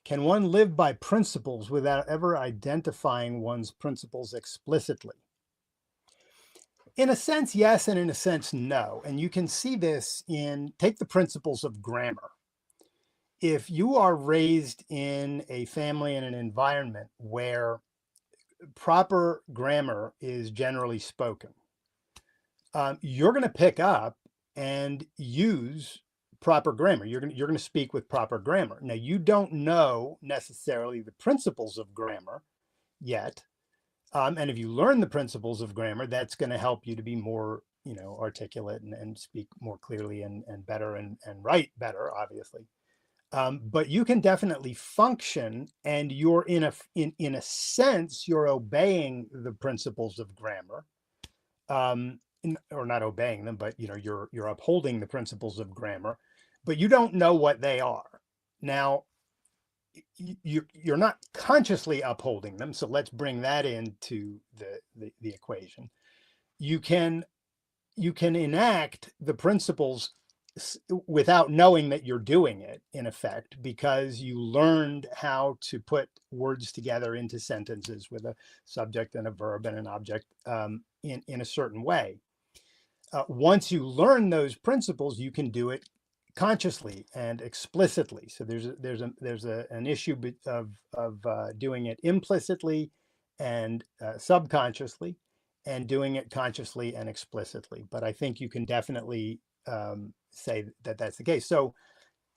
Can one live by principles without ever identifying one's principles explicitly? In a sense, yes, and in a sense, no. And you can see this in, take the principles of grammar. If you are raised in a family and an environment where proper grammar is generally spoken, you're going to pick up and use proper grammar. You're going to speak with proper grammar. Now, you don't know necessarily the principles of grammar yet. And if you learn the principles of grammar, that's going to help you to be more, articulate and speak more clearly and better and write better, obviously. But you can definitely function, and you're in a sense, you're obeying the principles of grammar, or not obeying them, but you're upholding the principles of grammar, but you don't know what they are. Now, you're not consciously upholding them, so let's bring that into the equation. You can enact the principles without knowing that you're doing it, in effect, because you learned how to put words together into sentences with a subject and a verb and an object, in a certain way. Once you learn those principles, you can do it consciously and explicitly. So an issue of doing it implicitly and subconsciously, and doing it consciously and explicitly. But I think you can definitely say that that's the case. So,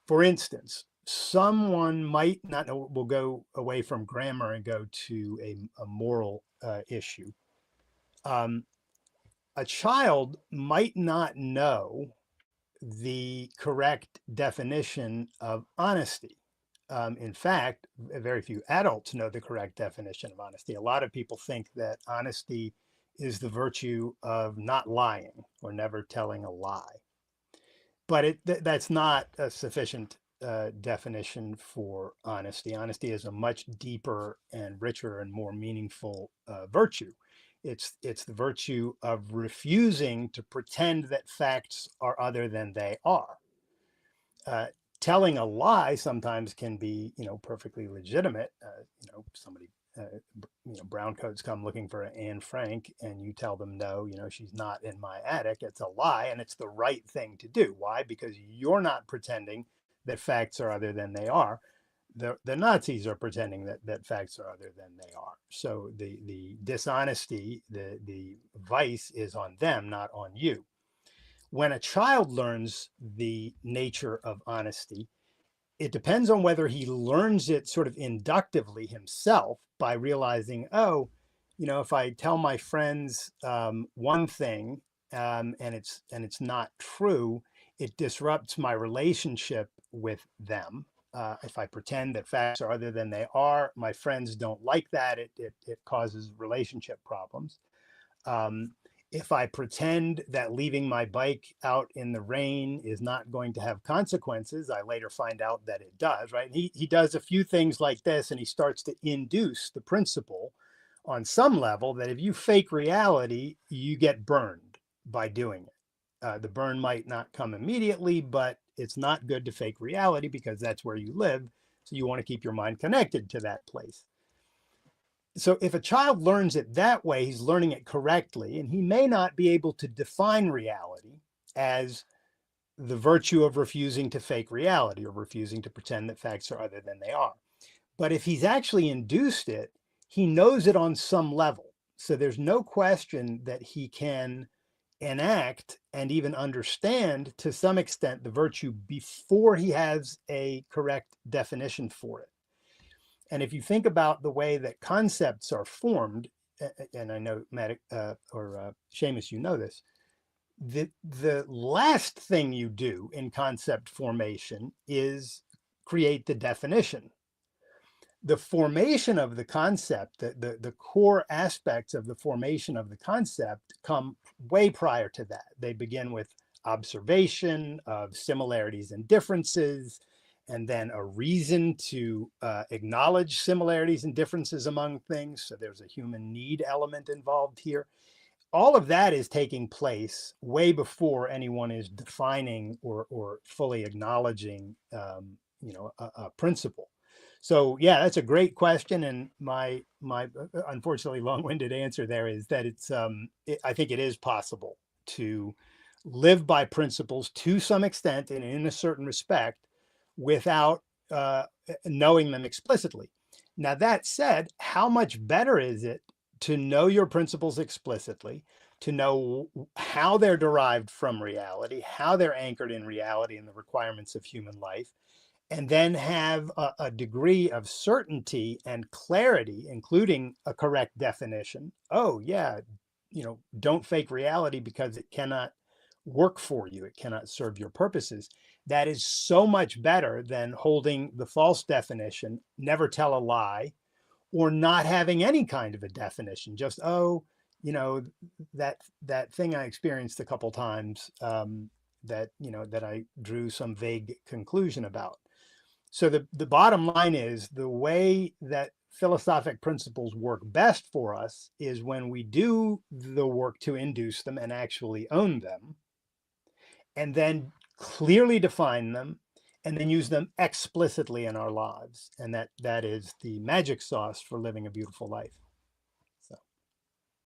for instance, someone might not know. We'll go away from grammar and go to a moral issue. Um, a child might not know the correct definition of honesty. In fact, very few adults know the correct definition of honesty. A lot of people think that honesty is the virtue of not lying or never telling a lie. But that's not a sufficient definition for honesty. Honesty is a much deeper and richer and more meaningful virtue. It's the virtue of refusing to pretend that facts are other than they are. Uh, Telling a lie sometimes can be, perfectly legitimate. Somebody, brown coats come looking for Anne Frank, and you tell them, no, she's not in my attic. It's a lie, and it's the right thing to do. Why? Because you're not pretending that facts are other than they are. The Nazis are pretending that facts are other than they are. So the dishonesty, the vice is on them, not on you. When a child learns the nature of honesty, it depends on whether he learns it sort of inductively himself by realizing, oh, if I tell my friends one thing, and it's not true, it disrupts my relationship with them. If I pretend that facts are other than they are, my friends don't like that. It causes relationship problems. Um, if I pretend that leaving my bike out in the rain is not going to have consequences, I later find out that it does, right? He does a few things like this, and he starts to induce the principle on some level that if you fake reality, you get burned by doing it. The burn might not come immediately, but it's not good to fake reality because that's where you live. So you want to keep your mind connected to that place. So if a child learns it that way, he's learning it correctly, and he may not be able to define reality as the virtue of refusing to fake reality or refusing to pretend that facts are other than they are. But if he's actually induced it, he knows it on some level. So there's no question that he can enact and even understand to some extent the virtue before he has a correct definition for it. And if you think about the way that concepts are formed, and I know Matt or Seamus, you know this, the last thing you do in concept formation is create the definition. The formation of the concept, the core aspects of the formation of the concept come way prior to that. They begin with observation of similarities and differences, and then a reason to acknowledge similarities and differences among things. So there's a human need element involved here. All of that is taking place way before anyone is defining or fully acknowledging, a principle. So yeah, that's a great question, and my unfortunately long-winded answer there is that I think it is possible to live by principles to some extent and in a certain respect without knowing them explicitly. Now that said, how much better is it to know your principles explicitly, to know how they're derived from reality, how they're anchored in reality and the requirements of human life, and then have a degree of certainty and clarity, including a correct definition. Oh, yeah, don't fake reality because it cannot work for you, it cannot serve your purposes. That is so much better than holding the false definition, never tell a lie, or not having any kind of a definition. Just, oh, you know, that thing I experienced a couple times, that I drew some vague conclusion about. So the bottom line is the way that philosophic principles work best for us is when we do the work to induce them and actually own them, and then clearly define them, and then use them explicitly in our lives. And that is the magic sauce for living a beautiful life.